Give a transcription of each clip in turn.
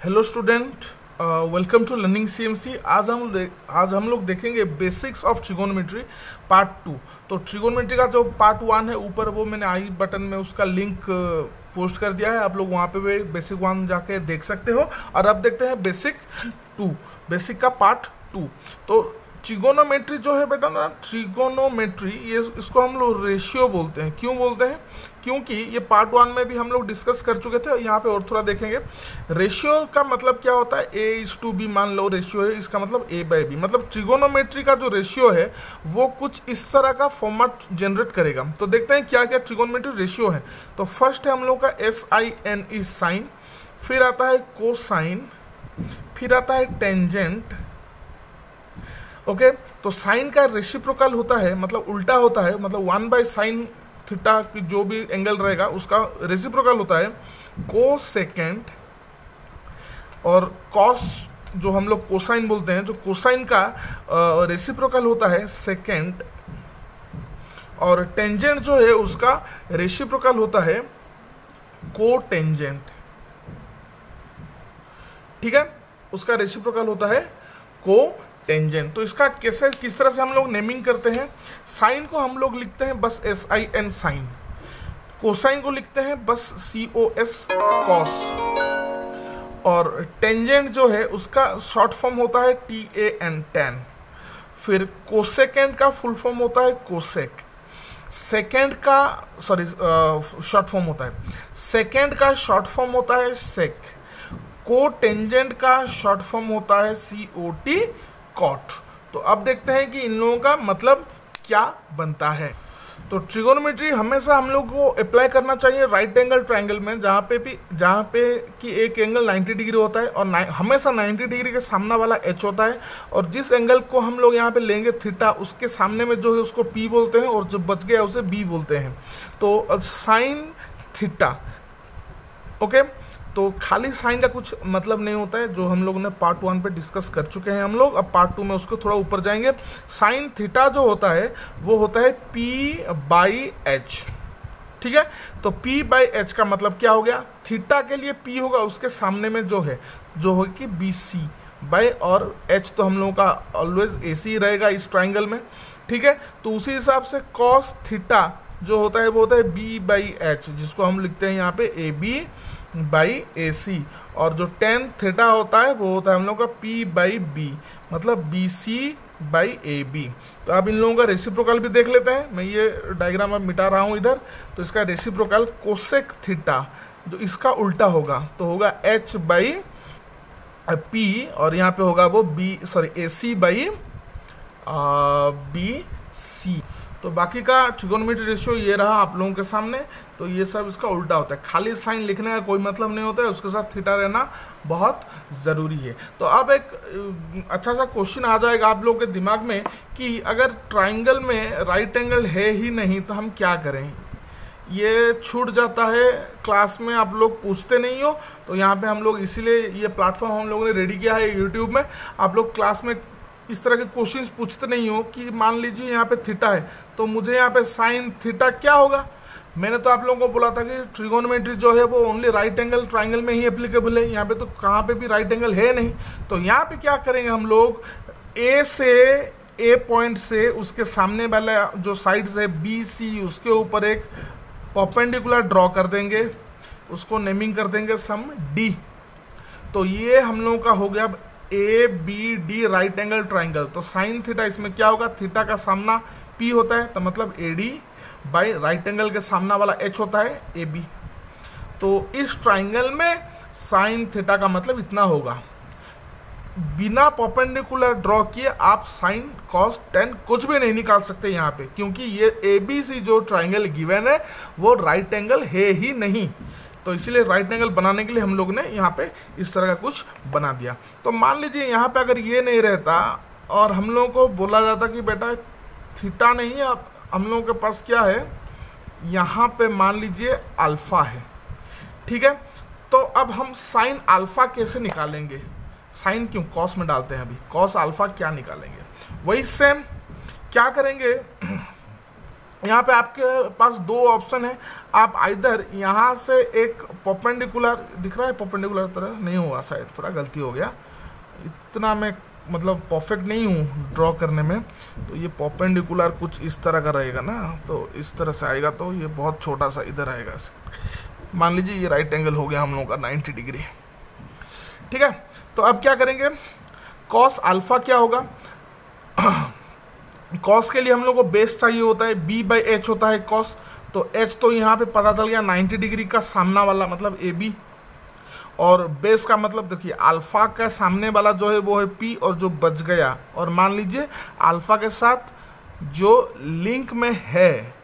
Hello student, welcome to learning CMC. आज हम लोग देखेंगे बेसिक्स ऑफ ट्रिगोनोमेट्री पार्ट 2। तो ट्रिगोनोमेट्री का जो पार्ट 1 है, ऊपर वो मैंने आई बटन में उसका लिंक पोस्ट कर दिया है। आप लोग वहाँ पे भी बेसिक 1 जाके देख सकते हो। और अब देखते हैं बेसिक 2, बेसिक का पार्ट 2। तो ट्रिगोनोमेट्री जो है बेटा ना, ट्रिगोनोमेट्री ये इसको हम लोग रेशियो बोलते हैं। क्यों बोलते हैं? क्योंकि ये पार्ट 1 में भी हम लोग डिस्कस कर चुके थे। यहाँ पे और थोड़ा देखेंगे। रेशियो का मतलब क्या होता है? A:B मान लो रेशियो है, इसका मतलब A/B। मतलब ट्रिगोनोमेट्री का जो रेशियो है वो कुछ इस तरह का फॉर्मेट जनरेट करेगा। तो देखते हैं क्या क्या ट्रिगोनोमेट्री रेशियो है। तो फर्स्ट है हम लोग का SIN साइन, फिर आता है कोसाइन, फिर आता है टेंजेंट। ओके, तो साइन का रेसिप्रोकल होता है, मतलब उल्टा होता है, मतलब 1/sin थीटा की जो भी एंगल रहेगा उसका रेसिप्रोकल होता है कोसेकेंड। और कॉस जो हम लोग कोसाइन बोलते हैं, जो कोसाइन का रेसिप्रोकल होता है सेकेंड। और टेंजेंट जो है उसका रेसिप्रोकल होता है कोटेंजेंट। ठीक है, उसका रेसिप्रोकल होता है कोटेंजेंट। तो इसका कैसे किस तरह से हम लोग नेमिंग करते हैं? साइन को हम लोग लिखते हैं बस SIN साइन, कोसाइन को लिखते हैं बस COS कॉस, और टेंजेंट जो है उसका शॉर्ट फॉर्म होता है TAN टैन। फिर कोसेकेंड का फुल फॉर्म होता है कोसेक। सेकेंड का शॉर्ट फॉर्म होता है सेकेंड का शॉर्ट फॉर्म होता है सेक। कोटेंजेंट का शॉर्ट फॉर्म होता है COT कॉट। तो अब देखते हैं कि इन लोगों का मतलब क्या बनता है। तो ट्रिगोनोमेट्री हमेशा हम लोग को अप्लाई करना चाहिए राइट एंगल ट्रायंगल में, जहाँ पे कि एक एंगल 90 डिग्री होता है और हमेशा 90 डिग्री के सामने वाला H होता है। और जिस एंगल को हम लोग यहाँ पे लेंगे थीटा, उसके सामने में जो है उसको P बोलते हैं, और जो बच गया उसे B बोलते हैं। तो साइन थीटा, ओके। तो खाली साइन का कुछ मतलब नहीं होता है, जो हम लोग ने पार्ट 1 पे डिस्कस कर चुके हैं हम लोग। अब पार्ट 2 में उसको थोड़ा ऊपर जाएंगे। साइन थीटा जो होता है वो होता है P/H। ठीक है, तो P/H का मतलब क्या हो गया? थीटा के लिए P होगा, उसके सामने में जो हो कि BC बाई, और H तो हम लोगों का ऑलवेज AC रहेगा इस ट्राइंगल में। ठीक है, तो उसी हिसाब से कॉस थीटा जो होता है वो होता है B/H, जिसको हम लिखते हैं यहाँ पे AB/AC। और जो टेन थीटा होता है वो होता है हम लोग का P/B, मतलब BC/AB। तो अब इन लोगों का रेसिप्रोकल भी देख लेते हैं। मैं ये डायग्राम अब मिटा रहा हूँ इधर। तो इसका रेसिप्रोकल कोसेक थीटा जो इसका उल्टा होगा तो होगा H/P, और यहाँ पे होगा वो AC/BC। तो बाकी का ट्रिगोनोमेट्री रेशियो ये रहा आप लोगों के सामने। तो ये सब इसका उल्टा होता है। खाली साइन लिखने का कोई मतलब नहीं होता है, उसके साथ थीटा रहना बहुत ज़रूरी है। तो अब एक अच्छा सा क्वेश्चन आ जाएगा आप लोगों के दिमाग में कि अगर ट्राइंगल में राइट एंगल है ही नहीं तो हम क्या करें? ये छूट जाता है क्लास में, आप लोग पूछते नहीं हो। तो यहाँ पे हम लोग इसीलिए ये प्लेटफॉर्म हम लोगों ने रेडी किया है यूट्यूब में। आप लोग क्लास में इस तरह के क्वेश्चंस पूछते नहीं हो कि मान लीजिए यहाँ पे थीटा है तो मुझे यहाँ पे साइन थीटा क्या होगा। मैंने तो आप लोगों को बोला था कि ट्रिगोनोमेट्री जो है वो ओनली राइट एंगल ट्राइंगल में ही एप्लीकेबल है। यहाँ पे तो कहाँ पे भी राइट एंगल है नहीं। तो यहाँ पे क्या करेंगे हम लोग? A पॉइंट से उसके सामने वाला जो साइड है BC, उसके ऊपर एक परपेंडिकुलर ड्रॉ कर देंगे, उसको नेमिंग कर देंगे सम D। तो ये हम लोगों का हो गया ABD राइट एंगल ट्राइंगल। तो साइन थीटा इसमें क्या होगा? थीटा का सामना P होता है, तो मतलब AD बाई राइट एंगल के सामना वाला H होता है AB। तो इस ट्राइंगल में साइन थीटा का मतलब इतना होगा। बिना परपेंडिकुलर ड्रॉ किए आप साइन कॉस टेन कुछ भी नहीं निकाल सकते यहाँ पे, क्योंकि ये ABC जो ट्राइंगल गिवन है वो राइट एंगल है ही नहीं। तो इसीलिए राइट एंगल बनाने के लिए हम लोग ने यहाँ पे इस तरह का कुछ बना दिया। तो मान लीजिए यहाँ पे अगर ये नहीं रहता और हम लोगों को बोला जाता कि बेटा थीटा नहीं है, अब हम लोगों के पास क्या है? यहाँ पे मान लीजिए अल्फ़ा है। ठीक है, तो अब हम साइन अल्फ़ा कैसे निकालेंगे? साइन क्यों, कॉस में डालते हैं अभी। कॉस अल्फ़ा क्या निकालेंगे? वही सेम क्या करेंगे? यहाँ पे आपके पास दो ऑप्शन है, आप आइदर यहाँ से एक परपेंडिकुलर दिख रहा है, परपेंडिकुलर तरह नहीं हुआ शायद, थोड़ा गलती हो गया, इतना मैं मतलब परफेक्ट नहीं हूँ ड्रॉ करने में, तो ये परपेंडिकुलर कुछ इस तरह का रहेगा ना, तो इस तरह से आएगा, तो ये बहुत छोटा सा इधर आएगा। मान लीजिए ये राइट एंगल हो गया हम लोगों का 90 डिग्री, ठीक है। तो अब क्या करेंगे, कॉस अल्फा क्या होगा, कॉस के लिए हम लोग को बेस चाहिए होता है, b/h होता है कॉस, तो h तो यहाँ पे पता चल गया 90 डिग्री का सामना वाला मतलब AB, और बेस का मतलब देखिए अल्फा का सामने वाला जो है वो है P, और जो बच गया, और मान लीजिए अल्फा के साथ जो लिंक में है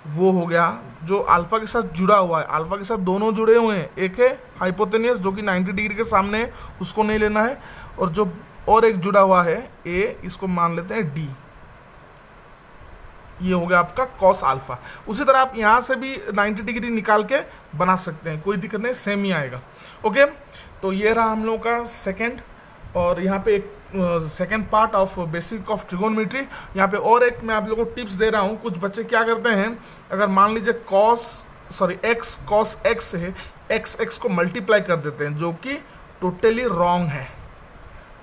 वो हो गया जो अल्फा के साथ जुड़ा हुआ है, अल्फा के साथ दोनों जुड़े हुए हैं, एक है हाइपोटेनियस जो कि 90 डिग्री के सामने है, उसको नहीं लेना है, और जो और एक जुड़ा हुआ है A, इसको मान लेते हैं D, ये हो गया आपका कॉस अल्फा। उसी तरह आप यहाँ से भी 90 डिग्री निकाल के बना सकते हैं, कोई दिक्कत नहीं, सेम ही आएगा। ओके, तो ये रहा हम लोग का सेकंड, और यहाँ पे एक second part of basic of trigonometry. यहाँ पे और एक मैं आप लोगों को टिप्स दे रहा हूँ। कुछ बच्चे क्या करते हैं, अगर मान लीजिए एक्स कॉस एक्स है, एक्स को मल्टीप्लाई कर देते हैं, जो कि टोटली रॉन्ग है।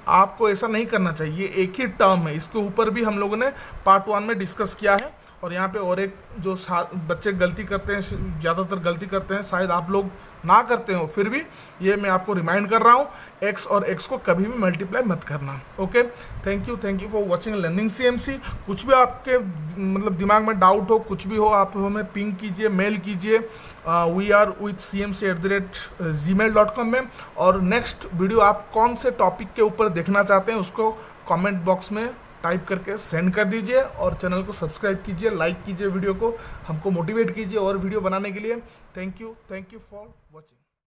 आपको ऐसा नहीं करना चाहिए, एक ही टर्म है, इसके ऊपर भी हम लोगों ने पार्ट 1 में डिस्कस किया है। और यहाँ पे और एक जो बच्चे गलती करते हैं, ज़्यादातर गलती करते हैं, शायद आप लोग ना करते हो, फिर भी ये मैं आपको रिमाइंड कर रहा हूँ, एक्स और एक्स को कभी भी मल्टीप्लाई मत करना। Okay, thank you for watching learning CMC। कुछ भी आपके मतलब दिमाग में डाउट हो, कुछ भी हो, आप हमें पिंग कीजिए, मेल कीजिए wearewithcmc@gmail.com में। और नेक्स्ट वीडियो आप कौन से टॉपिक के ऊपर देखना चाहते हैं उसको कमेंट बॉक्स में टाइप करके सेंड कर दीजिए, और चैनल को सब्सक्राइब कीजिए, लाइक कीजिए वीडियो को, हमको मोटिवेट कीजिए और वीडियो बनाने के लिए। Thank you for watching.